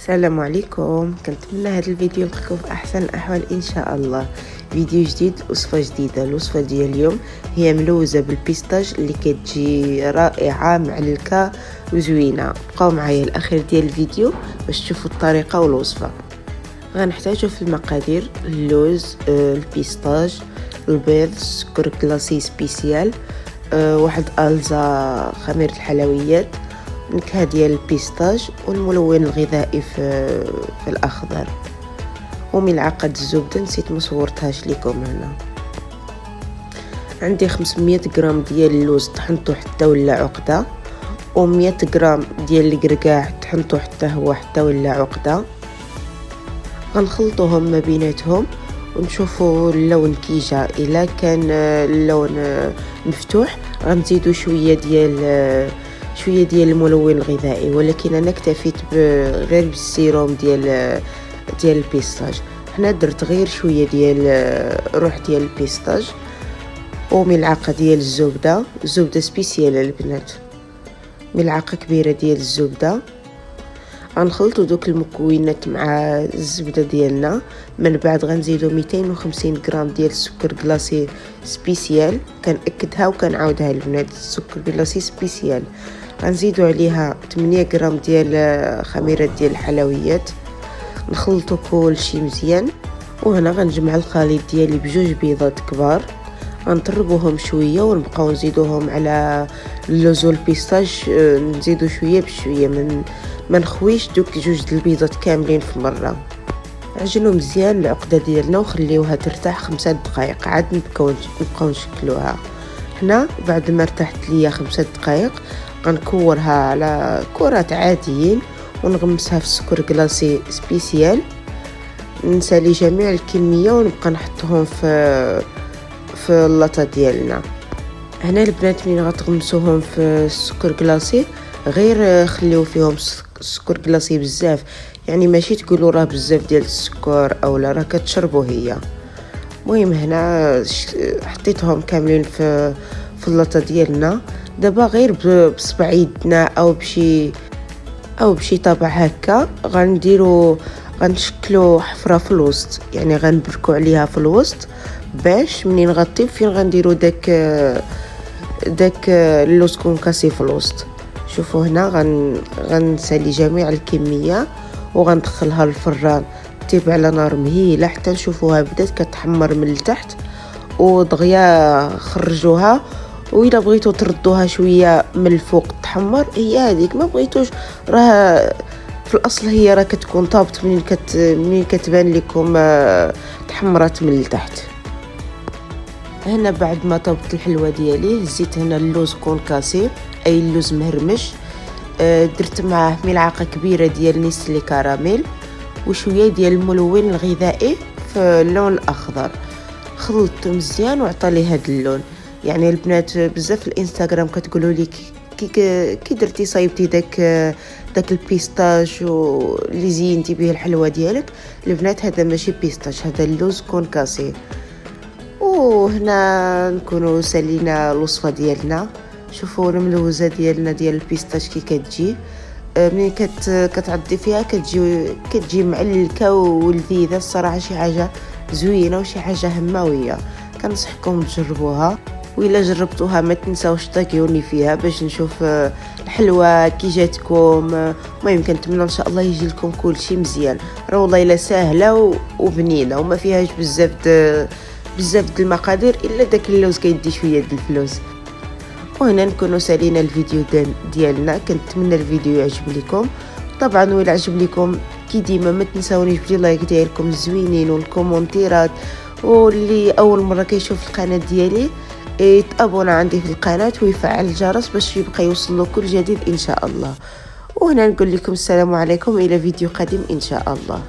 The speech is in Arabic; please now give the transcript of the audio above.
السلام عليكم. كنتمنى هذا الفيديو يلقاكم في احسن الاحوال ان شاء الله. فيديو جديد، وصفه جديده. الوصفه ديال اليوم هي ملوزه بالبيستاج اللي كتجي رائعه معلكه وزوينه. بقاو معايا الاخير ديال الفيديو باش تشوفوا الطريقه والوصفه. غنحتاجو في المقادير اللوز، البيستاج، البيض، السكر كلاسي سبيسيال، واحد الزا خميره الحلويات، نكهه ديال البيستاج، والملون الغذائي في الاخضر، وملعقه الزبده نسيت ما صورتهاش لكم هنا. عندي 500 غرام ديال اللوز طحنته حتى ولا عقده، و100 غرام ديال الكركاع طحنته حتى ولا عقده. غنخلطوهم ما بيناتهم ونشوفوا اللون كي جا. الا كان اللون مفتوح غنزيدوا شويه ديال الملون الغذائي، ولكن انا اكتفيت غير بالسيروم ديال البيستاج. هنا درت غير شويه ديال روح ديال البيستاج، وملعقه ديال الزبده سبيسيال البنات، ملعقه كبيره ديال الزبده. غنخلطوا دوك المكونات مع الزبده ديالنا. من بعد غنزيدوا 250 غرام ديال السكر كلاسي سبيسيال، كنأكدها وكنعاودها البنات، السكر كلاسي سبيسيال. غنزيدوا عليها 8 غرام ديال خميره ديال الحلويات. نخلطوا كلشي مزيان، وهنا غنجمع الخليط ديالي بجوج بيضات كبار. غنطربوهم شويه ونبقاو نزيدوهم على اللوز والبيستاج، نزيدو شويه بشويه، ما نخويش دوك جوج البيضات كاملين في مره. عجنوا مزيان العقده ديالنا وخليوها ترتاح 5 دقائق، عاد نبقاو نشكلوها. هنا بعد ما ارتاحت ليا 5 دقائق غنكورها على كرات عاديين ونغمسها في السكر كلاسي سبيسيال. نسالي جميع الكميه ونبقى نحطهم في اللاطه ديالنا. هنا البنات ملي غتغمسوهم في السكر كلاسي غير خليو فيهم السكر كلاسي بزاف، يعني ماشي تقولوا راه بزاف ديال السكر او لا، راه كتشربوا هي. المهم هنا حطيتهم كاملين في اللاطه ديالنا. دابا غير بصبع يدنا او بشي طبع هكا غنشكلوا حفره في الوسط، يعني غنبركوا عليها في الوسط باش منين غطيب فين غنديروا داك اللوز كونكاسي في الوسط. شوفوا هنا غنسالي جميع الكميه وغندخلها للفران طيب على نار مهيله حتى نشوفوها بدات كتحمر من التحت، ودغيا خرجوها. وإلا بغيتو تردوها شويه من الفوق تحمر، هي هذيك. ما بغيتوش راه في الاصل هي راه كتكون طابت منين كتبان لكم تحمرات من التحت. هنا بعد ما طبت الحلوه ديالي هزيت هنا اللوز كونكاسي اي اللوز مهرمش، درت معاه ملعقه كبيره ديال نيسلي كراميل وشويه ديال الملون الغذائي في اللون الاخضر. خلطته مزيان وعطى لي هذا اللون. يعني البنات بزاف في الانستغرام كتقولوا لي كي درتي صايبتي داك البيستاج واللي زينتي به الحلوه ديالك. البنات هذا ماشي بيستاج، هذا اللوز كونكاسي. وهنا نكونوا سالينا الوصفه ديالنا. شوفوا الملوزه ديالنا ديال البيستاج كي كتجي، ملي كتعضي فيها كتجي معلكه ولذيذه الصراحه. شي حاجه زوينه وشي حاجه هماويه. كنصحكم تجربوها، وإلا جربتوها ما تنساوش تاكيوني فيها باش نشوف الحلوه كي جاتكم. المهم كنتمنى ان شاء الله يجي لكم كل شيء مزيان. راه والله الا سهله وبنينه وما فيهاش بزاف د المقادير، الا داك اللوز كيدي شويه د الفلوس. وهنا نكونوا سالينا الفيديو ديالنا. كنتمنى الفيديو يعجب لكم. طبعا وإلا عجب لكم كي ديما ما تنساونيش باللايك ديالكم الزوينين والكومونتيرات. واللي اول مره كيشوف القناه ديالي يتابونا عندي في القناه ويفعل الجرس باش يبقى يوصل كل جديد ان شاء الله. وهنا نقول لكم السلام عليكم الى فيديو قادم ان شاء الله.